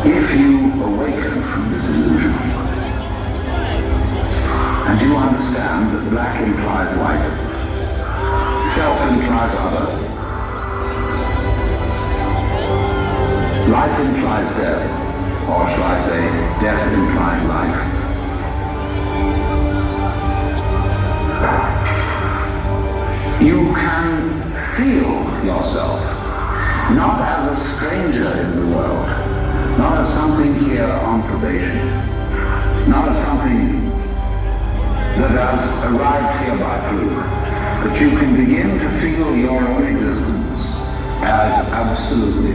If you awaken from this illusion, and you understand that black implies white, self implies other, life implies death, or shall I say, death implies life. You can feel yourself not as a stranger in the world, not as something here on probation, not as something that has arrived here by fluke, but you can begin to feel your own existence as absolutely